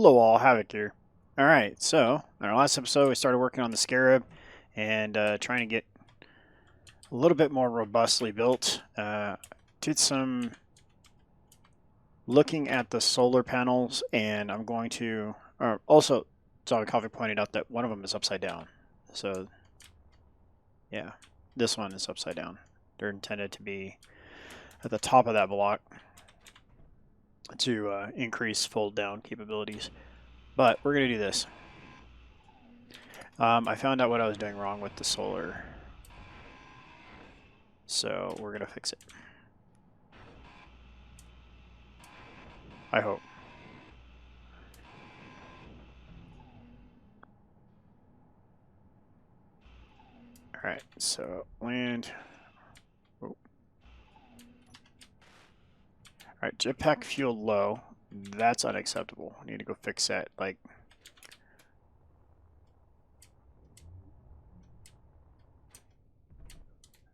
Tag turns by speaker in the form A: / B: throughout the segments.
A: Hello all, Havoc here. Alright, so in our last episode we started working on the Scarab and trying to get a little bit more robustly built. Did some looking at the solar panels, and I'm going to also Zombie pointed out that one of them is upside down. So yeah, this one is upside down. They're intended to be at the top of that block to increase fold down capabilities. But we're going to do this. I found out what I was doing wrong with the solar. So we're going to fix it. I hope. Alright, so land. Oh. Alright, jetpack fuel low. That's unacceptable. I need to go fix that. Like,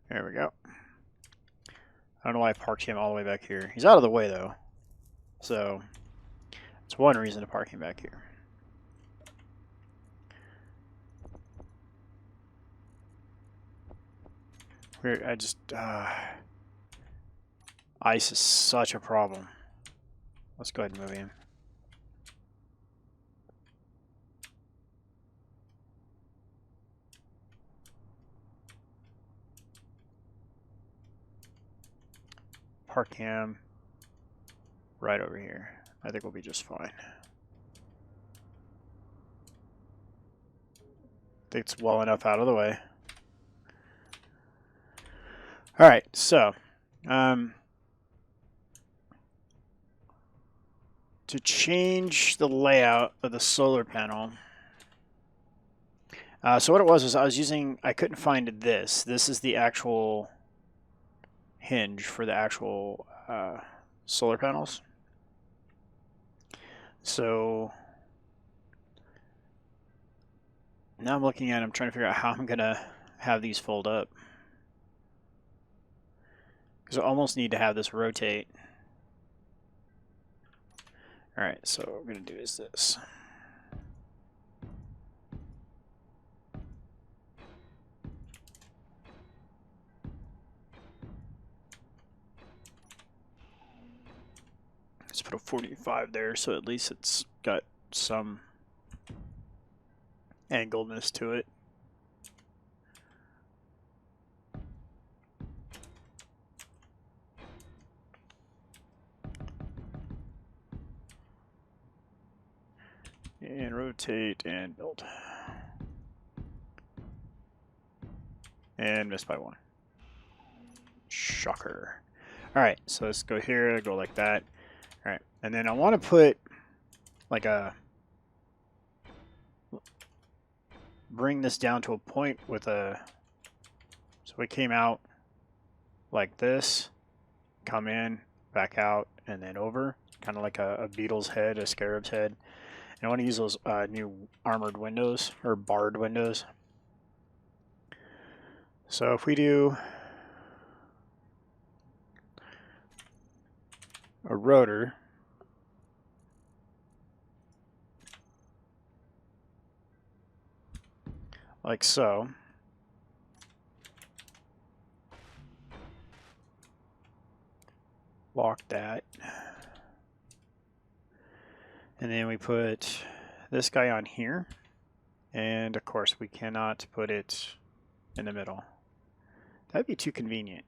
A: there we go. I don't know why I parked him all the way back here. He's out of the way though. So it's one reason to park him back here. I just ice is such a problem. Let's go ahead and move him. Park him right over here. I think we'll be just fine. I think it's well enough out of the way. Alright, so to change the layout of the solar panel. So what it was I couldn't find this. This is the actual hinge for the actual solar panels. So now I'm looking at it, I'm trying to figure out how I'm going to have these fold up. Because I almost need to have this rotate. Alright, so what we're going to do is this. Let's put a 45 there, so at least it's got some angleness to it. And rotate and build. And missed by one. Shocker. Alright, so let's go here, go like that. Alright, and then I want to put like a... bring this down to a point with a... So we came out like this, come in, back out, and then over. Kind of like a beetle's head, a scarab's head. And I want to use those new armored windows, or barred windows. So if we do a rotor, like so, lock that, and then we put this guy on here, and of course we cannot put it in the middle. That'd be too convenient.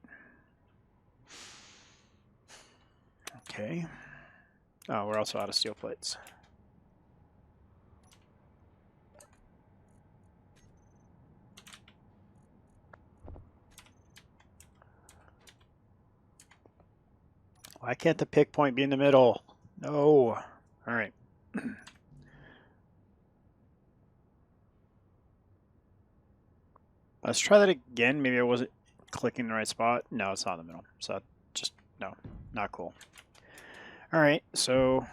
A: Okay. Oh, we're also out of steel plates. Why can't the pick point be in the middle? No. All right. Let's try that again. Maybe I wasn't clicking the right spot. No, it's not in the middle. So just, no, not cool. All right, so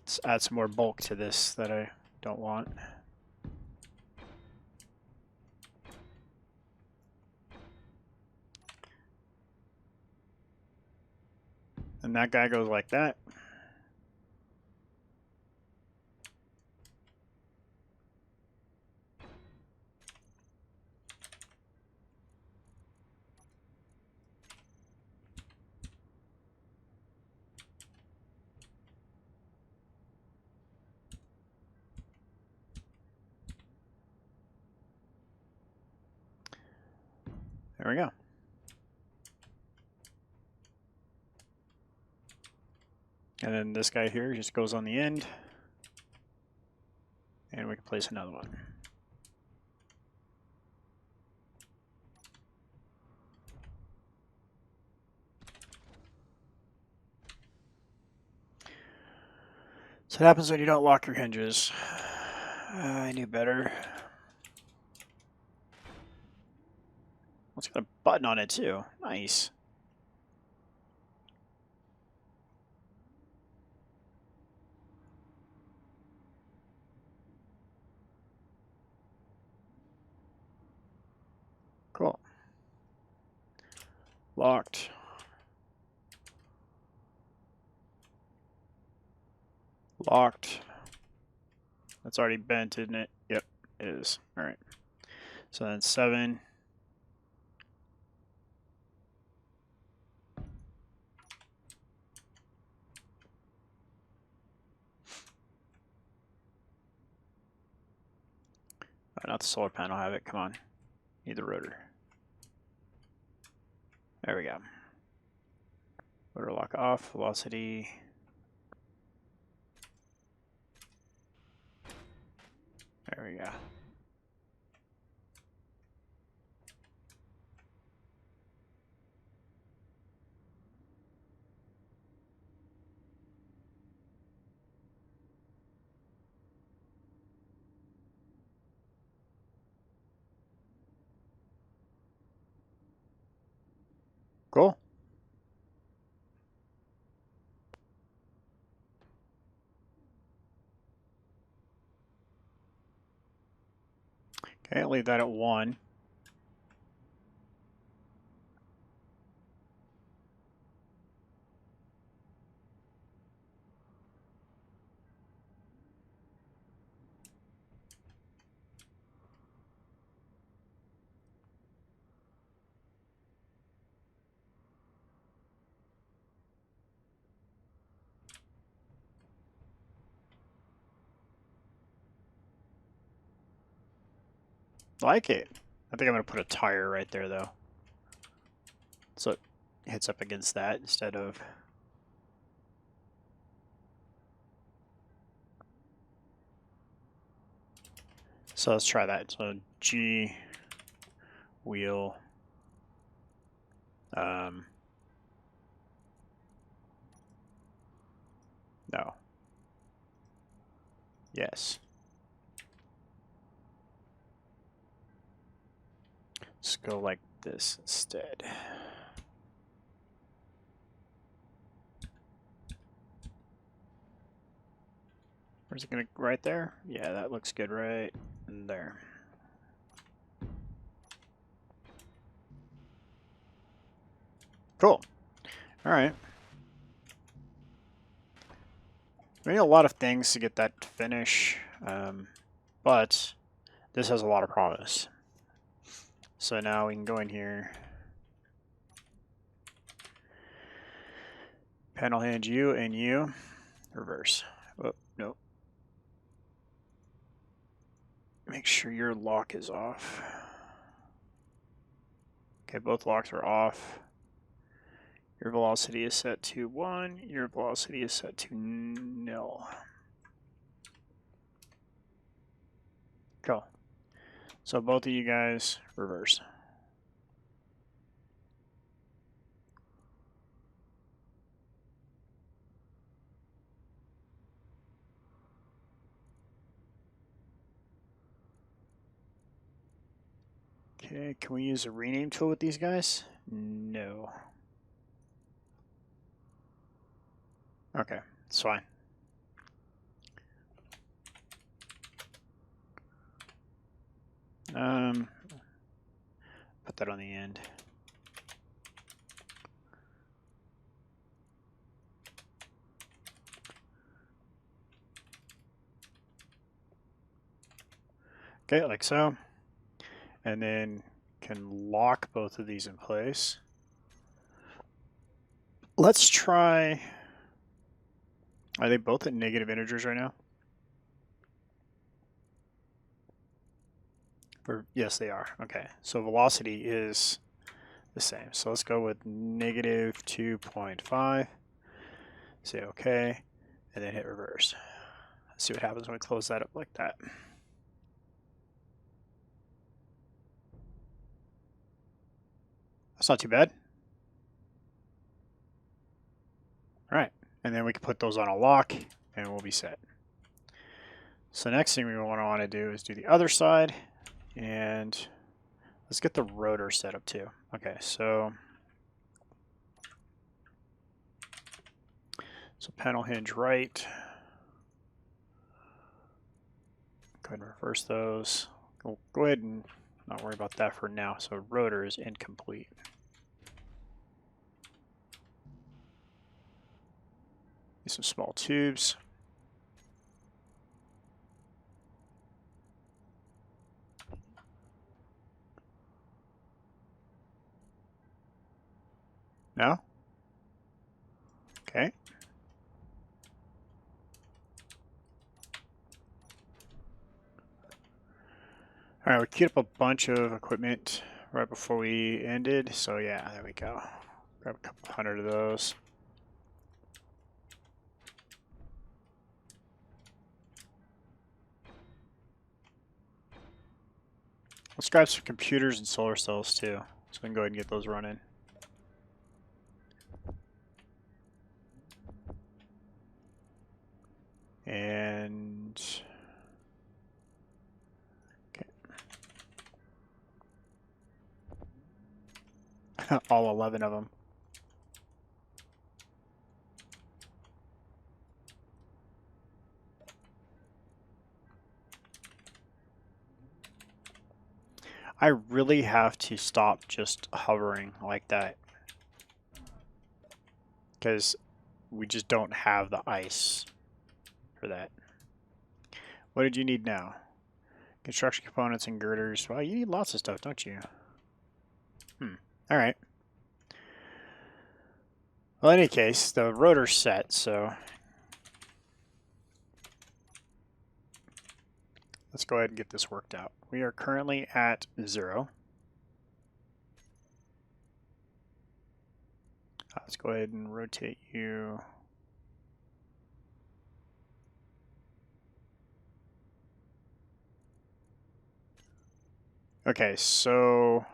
A: let's add some more bulk to this that I don't want. And that guy goes like that. There we go. And then this guy here just goes on the end. And we can place another one. So what happens when you don't lock your hinges? I knew better. It's got a button on it too. Nice. Cool. Locked. Locked. That's already bent, isn't it? Yep, it is. All right. So then 7. Oh, not the solar panel, have it. Come on. Need the rotor. There we go. Rotor lock off. Velocity. There we go. Cool. Okay, leave that at 1. Like it. I think I'm going to put a tire right there, though. So it hits up against that instead of... So let's try that. So G, wheel, no. Yes. Let's go like this instead. Where's it gonna, right there? Yeah, that looks good right there. Cool. All right. We need a lot of things to get that to finish, but this has a lot of promise. So now we can go in here. Panel hinge U and U. Reverse. Oh, no. Make sure your lock is off. Okay, both locks are off. Your velocity is set to 1. Your velocity is set to 0. Cool. So both of you guys reverse. Okay, can we use a rename tool with these guys? No. Okay, it's fine. Put that on the end. Okay, like so. And then can lock both of these in place. Let's try... Are they both at negative integers right now? Or, yes, they are. Okay, so velocity is the same. So let's go with negative 2.5. Say OK, and then hit reverse. Let's see what happens when we close that up like that. That's not too bad. All right, and then we can put those on a lock and we'll be set. So next thing we want to do is do the other side, and let's get the rotor set up too. Okay, so panel hinge right. Go ahead and reverse those. We'll go ahead and not worry about that for now. So rotor is incomplete. Use some small tubes. No? Okay. All right, we queued up a bunch of equipment right before we ended. So yeah, there we go. Grab a couple hundred of those. Let's grab some computers and solar cells too, so we can go ahead and get those running. And okay. All 11 of them. I really have to stop just hovering like that, because we just don't have the ice for that. What did you need now? Construction components and girders. Well, you need lots of stuff, don't you? All right. Well, in any case, the rotor's set, so let's go ahead and get this worked out. We are currently at 0. Let's go ahead and rotate you. Okay, so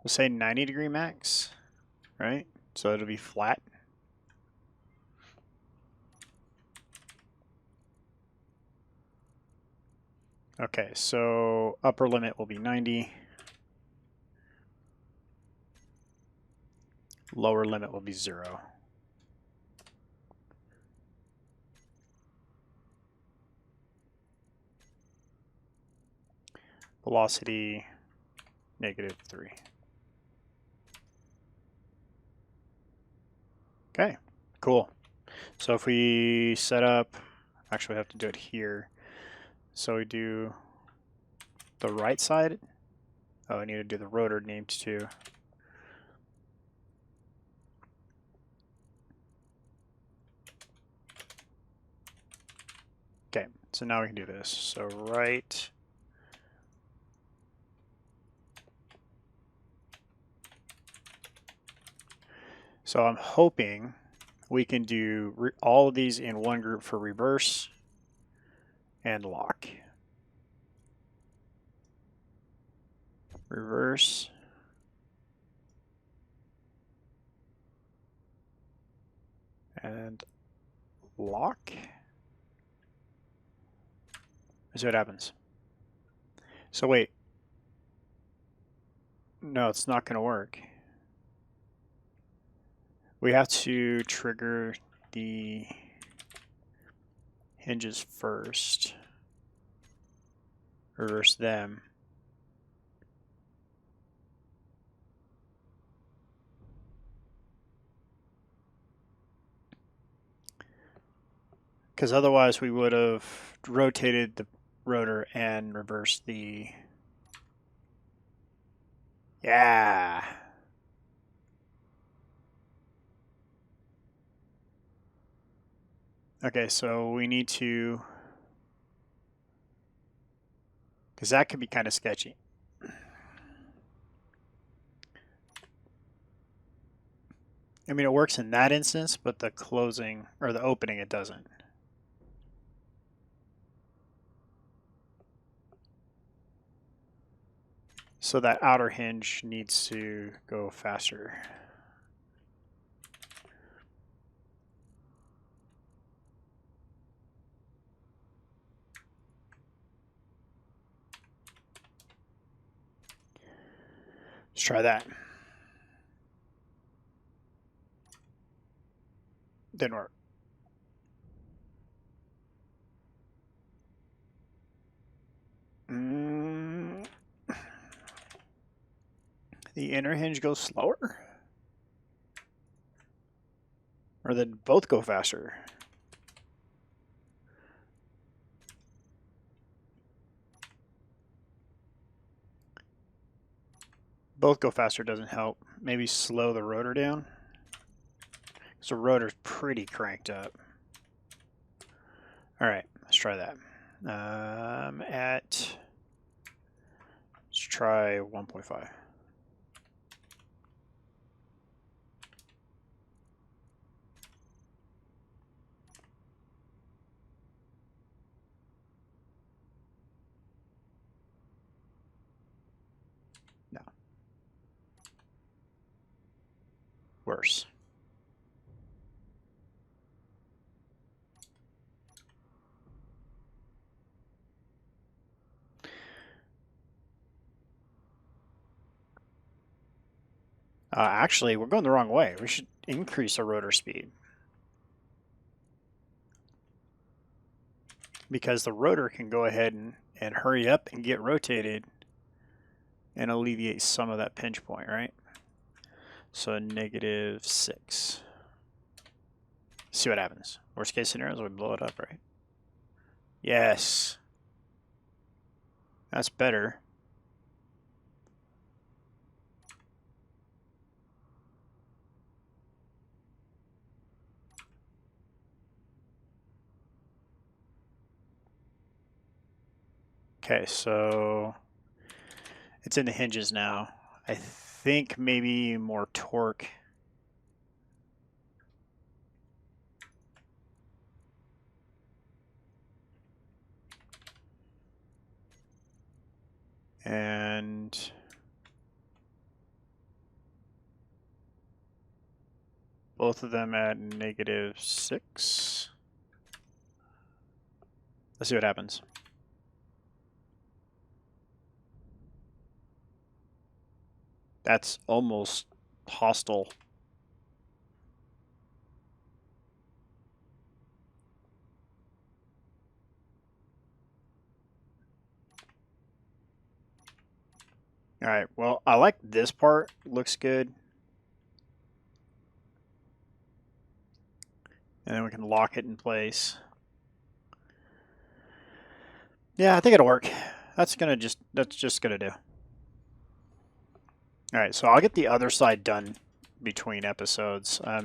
A: we'll say 90-degree max, right? So it'll be flat. Okay, so upper limit will be 90. Lower limit will be 0. Velocity, -3. Okay, cool. So if we set up, actually we have to do it here. So we do the right side. Oh, I need to do the rotor named too. Okay, so now we can do this. So right. So I'm hoping we can do all of these in one group for reverse and lock. Reverse. And lock. See what happens. So wait. No, it's not going to work. We have to trigger the hinges first. Reverse them. Because otherwise we would have rotated the rotor and reversed the... Yeah! Okay, so we need to, because that could be kind of sketchy. I mean, it works in that instance, but the closing or the opening, it doesn't. So that outer hinge needs to go faster. Let's try that. Didn't work. The inner hinge goes slower? Or then both go faster? Both go faster doesn't help. Maybe slow the rotor down. So rotor's pretty cranked up. All right, let's try that. Let's try 1.5. No. Worse. Actually, we're going the wrong way. We should increase the rotor speed. Because the rotor can go ahead and hurry up and get rotated and alleviate some of that pinch point, right? So -6. See what happens. Worst case scenario is we blow it up, right? Yes. That's better. Okay, so it's in the hinges now. I think maybe more torque. And both of them at -6. Let's see what happens. That's almost hostile. All right, well, I like this part. Looks good. And then we can lock it in place. Yeah, I think it'll work. That's just gonna do. All right, so I'll get the other side done between episodes. I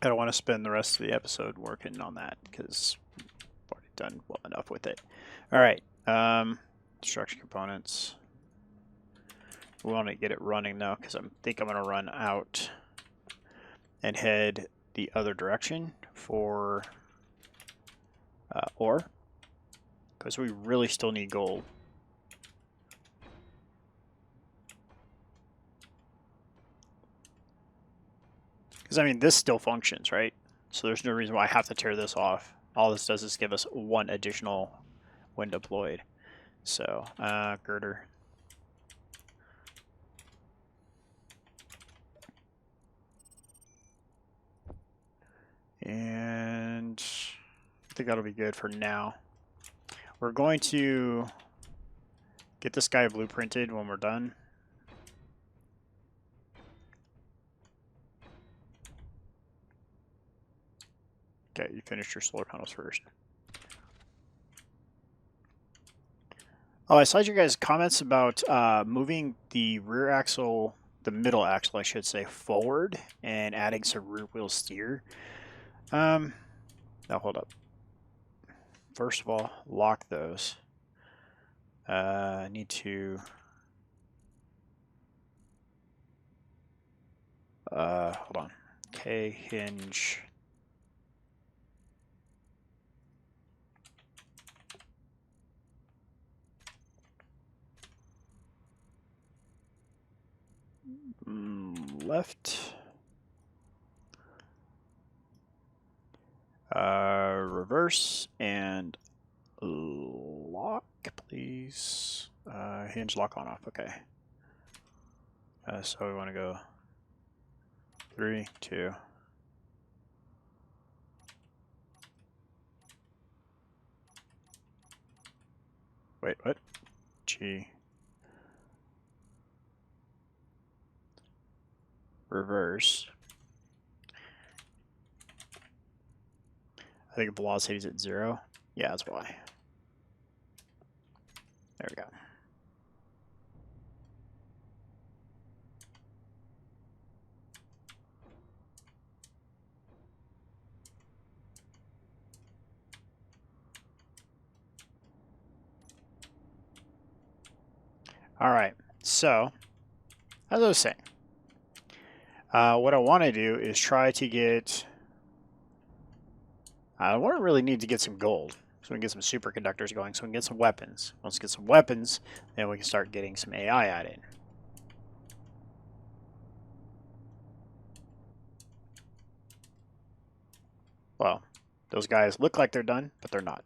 A: don't want to spend the rest of the episode working on that because I've already done well enough with it. All right, structure components. We want to get it running though because I think I'm going to run out and head the other direction for ore because we really still need gold. Because, I mean, this still functions, right? So there's no reason why I have to tear this off. All this does is give us one additional when deployed. So, girder. And I think that'll be good for now. We're going to get this guy blueprinted when we're done. Okay, you finished your solar panels first. Oh, I saw your guys' comments about moving the rear axle, the middle axle, I should say, forward and adding some rear wheel steer. Now hold up. First of all, lock those. I need to hold on. K hinge. Left. Reverse and lock, please. Hinge lock on off. Okay. So we want to go 3, 2. Wait, what? G. Reverse. I think velocity is at 0. Yeah, that's why. There we go. All right, so as I was saying, what I want to do is try to get, I want to really need to get some gold so we can get some superconductors going so we can get some weapons. Once we get some weapons, then we can start getting some AI added. Well, those guys look like they're done, but they're not.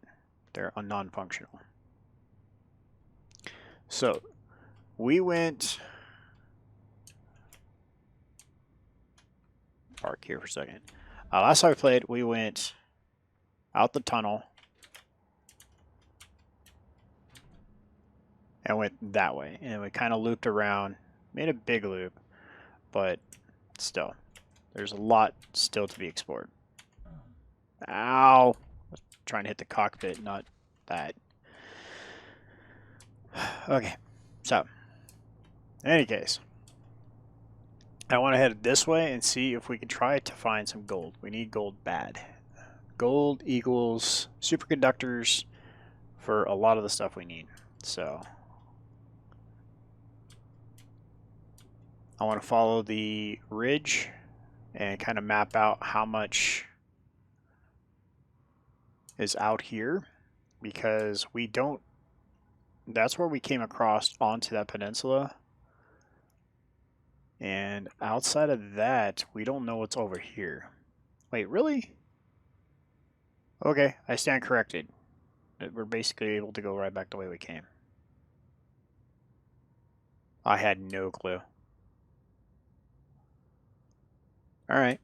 A: They're non-functional. So we went, park here for a second. Last time we played, we went out the tunnel and went that way. And we kind of looped around, made a big loop, but still, there's a lot still to be explored. Ow! I was trying to hit the cockpit, not that. Okay, so, in any case, I want to head this way and see if we can try to find some gold. We need gold bad. Gold equals superconductors for a lot of the stuff we need. So I want to follow the ridge and kind of map out how much is out here, because we don't, that's where we came across onto that peninsula. And outside of that, we don't know what's over here. Wait, really? Okay, I stand corrected. We're basically able to go right back the way we came. I had no clue. Alright.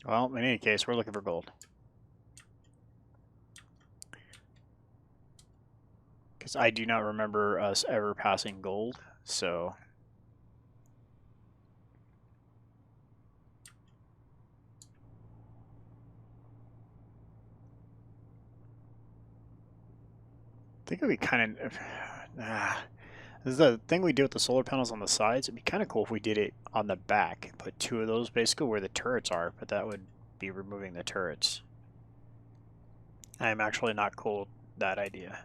A: Well, in any case, we're looking for gold. Because I do not remember us ever passing gold, so... I think it would be kind of... This is the thing we do with the solar panels on the sides. It'd be kind of cool if we did it on the back. Put 2 of those basically where the turrets are, but that would be removing the turrets. I'm actually not cool with that idea.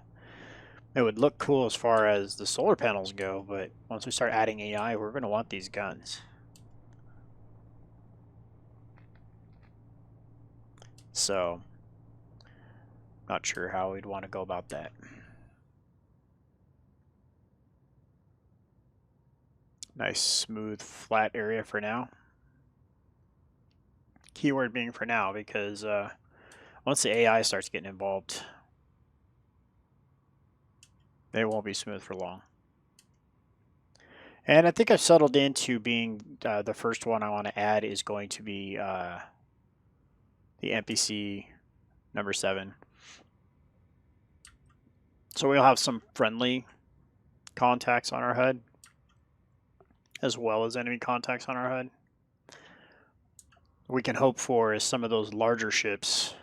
A: It would look cool as far as the solar panels go, but once we start adding AI, we're going to want these guns. So, not sure how we'd want to go about that. Nice, smooth, flat area for now. Keyword being for now, because once the AI starts getting involved, they won't be smooth for long. And I think I've settled into being the first one I want to add is going to be the NPC number 7. So we'll have some friendly contacts on our HUD, as well as enemy contacts on our HUD. We can hope for is some of those larger ships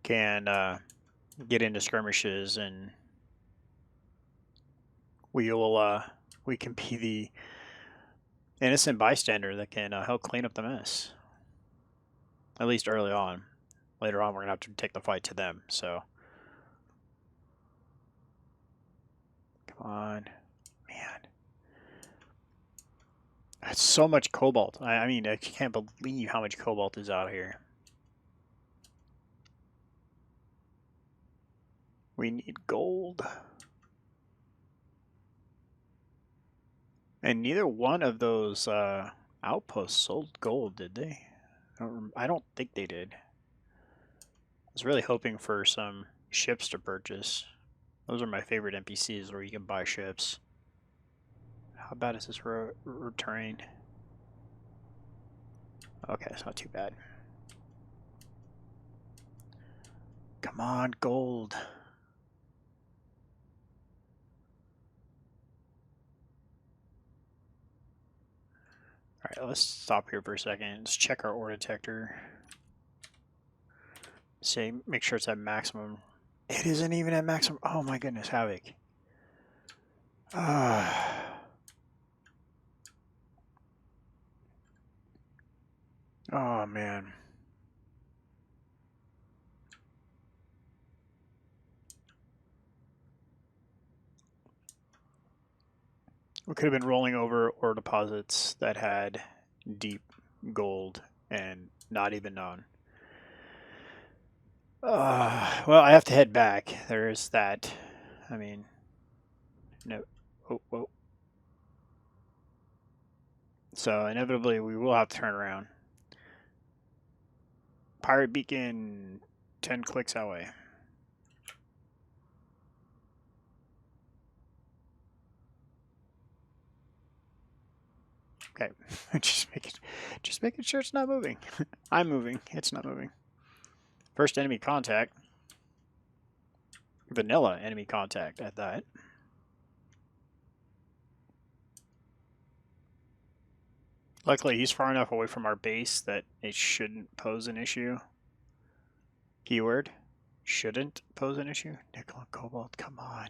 A: can get into skirmishes, and we can be the innocent bystander that can help clean up the mess. At least early on. Later on, we're going to have to take the fight to them, so. Come on. Man. That's so much cobalt. I mean, I can't believe how much cobalt is out here. We need gold. And neither one of those outposts sold gold, did they? I don't think they did. I was really hoping for some ships to purchase. Those are my favorite NPCs where you can buy ships. How bad is this terrain? Okay, it's not too bad. Come on, gold. Alright, let's stop here for a second. Let's check our ore detector. Say, make sure it's at maximum. It isn't even at maximum. Oh my goodness, Havoc. Oh man. We could have been rolling over ore deposits that had deep gold and not even known. Well, I have to head back. There is that. I mean, no. Oh, whoa. So inevitably we will have to turn around. Pirate beacon, 10 clicks that way. Okay, just making sure it's not moving. I'm moving. It's not moving. First enemy contact. Vanilla enemy contact at that. Luckily, he's far enough away from our base that it shouldn't pose an issue. Keyword, shouldn't pose an issue. Nickel and cobalt, come on.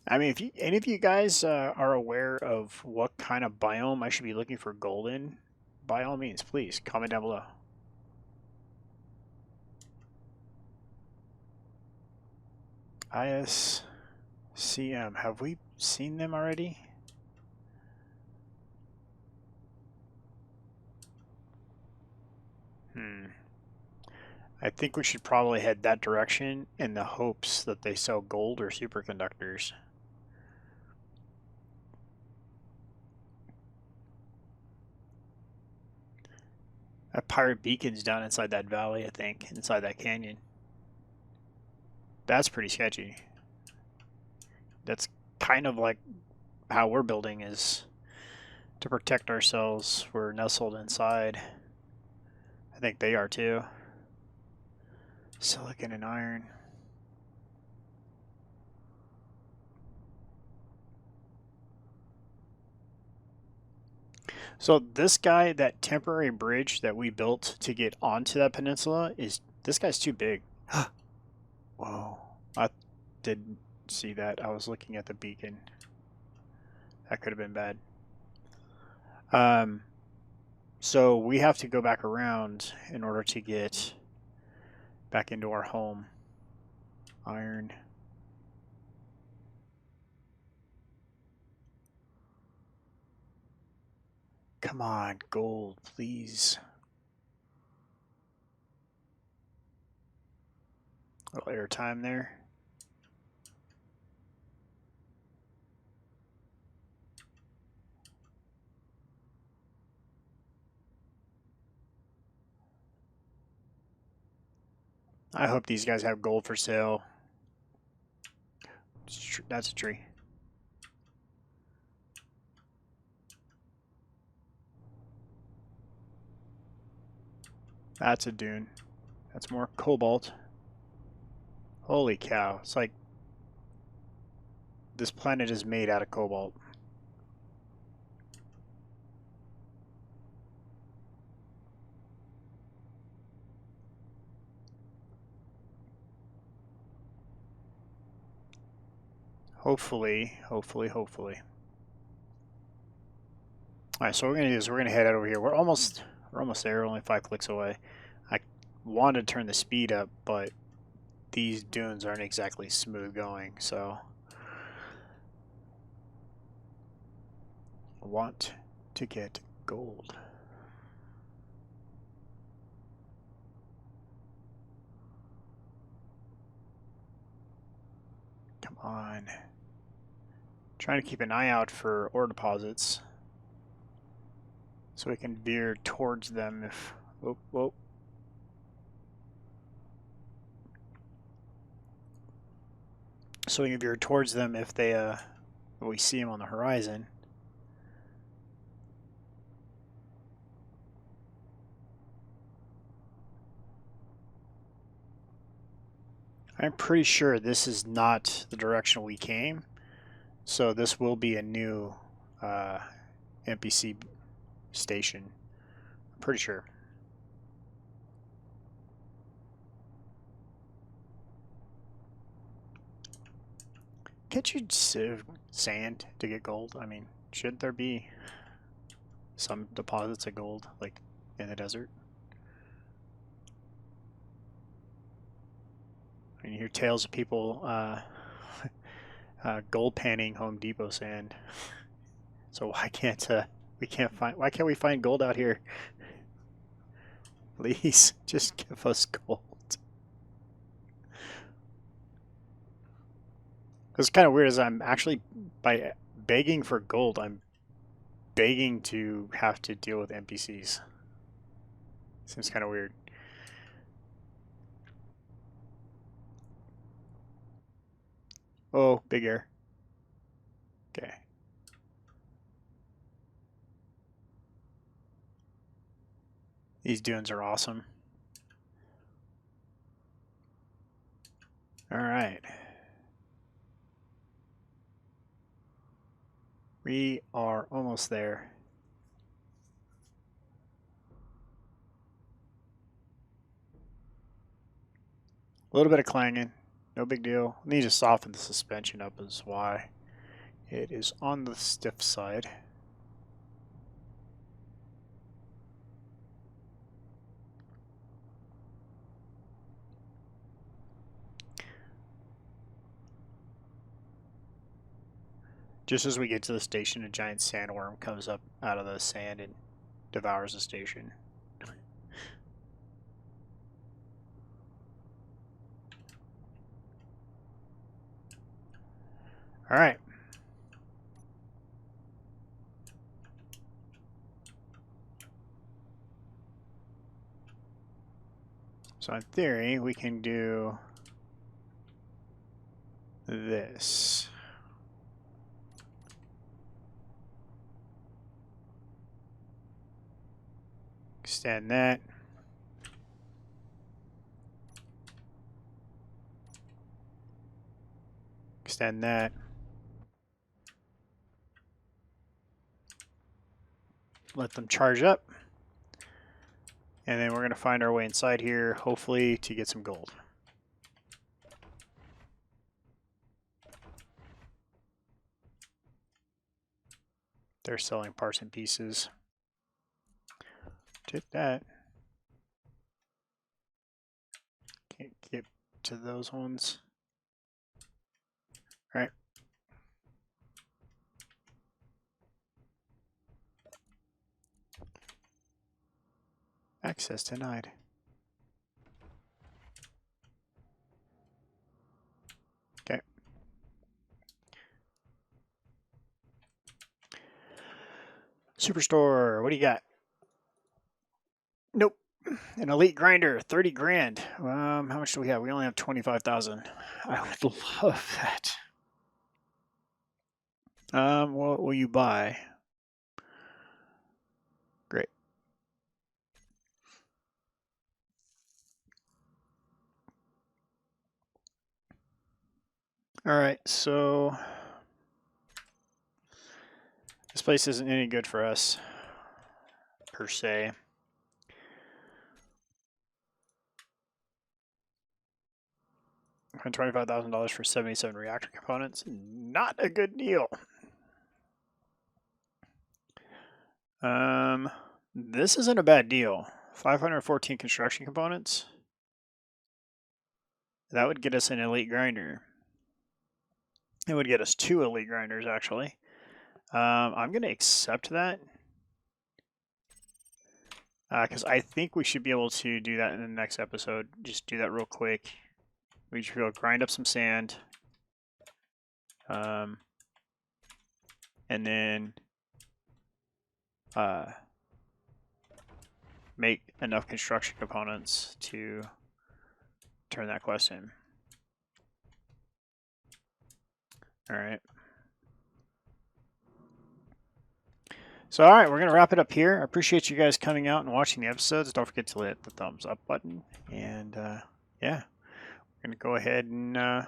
A: I mean, if any of you guys are aware of what kind of biome I should be looking for gold in, by all means, please comment down below. ISCM, have we seen them already? I think we should probably head that direction in the hopes that they sell gold or superconductors. That pirate beacon's down inside that valley, I think, inside that canyon. That's pretty sketchy. That's kind of like how we're building, is to protect ourselves. We're nestled inside. I think they are too. Silicon and iron. So this guy, that temporary bridge that we built to get onto that peninsula, this guy's too big. Whoa. I didn't see that. I was looking at the beacon. That could have been bad. So we have to go back around in order to get back into our home. Iron. Come on, gold, please. A little airtime there. I hope these guys have gold for sale. That's a tree. That's a dune. That's more cobalt. Holy cow. It's like this planet is made out of cobalt. Hopefully. Alright, so what we're gonna do is we're gonna head out over here. We're almost there, only 5 clicks away. I wanted to turn the speed up, but these dunes aren't exactly smooth going, so I want to get gold. Come on. Trying to keep an eye out for ore deposits so we can veer towards them if... Oh, whoa. So we can veer towards them if they if we see them on the horizon. I'm pretty sure this is not the direction we came, so this will be a new NPC station. I'm pretty sure. Can't you sieve sand to get gold? I mean, should there be some deposits of gold, like in the desert? I mean, you hear tales of people gold panning Home Depot sand. So why can't why can't we find gold out here? Please, just give us gold. It's kind of weird as I'm actually, by begging for gold, I'm begging to have to deal with NPCs. Seems kind of weird. Oh, big air. Okay. These dunes are awesome. All right. We are almost there. A little bit of clanging, no big deal. Need to soften the suspension up is why it is on the stiff side. Just as we get to the station, a giant sandworm comes up out of the sand and devours the station. All right. So in theory, we can do this. Extend that. Extend that. Let them charge up. And then we're going to find our way inside here, hopefully to get some gold. They're selling parts and pieces. Take that. Can't get to those ones. All right. Access denied. Okay. Superstore, what do you got? Nope. An elite grinder, 30 grand. How much do we have? We only have 25,000. I would love that. What will you buy? Great. All right, so this place isn't any good for us, per se. $25,000 for 77 reactor components. Not a good deal. This isn't a bad deal. 514 construction components. That would get us an elite grinder. It would get us 2 elite grinders, actually. I'm going to accept that. Because I think we should be able to do that in the next episode. Just do that real quick. We should go grind up some sand. And then make enough construction components to turn that quest in. All right. So, all right, we're going to wrap it up here. I appreciate you guys coming out and watching the episodes. Don't forget to hit the thumbs up button. And, yeah, we're going to go ahead and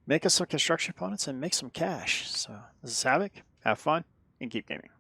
A: make us some construction components and make some cash. So, this is Havoc. Have fun and keep gaming.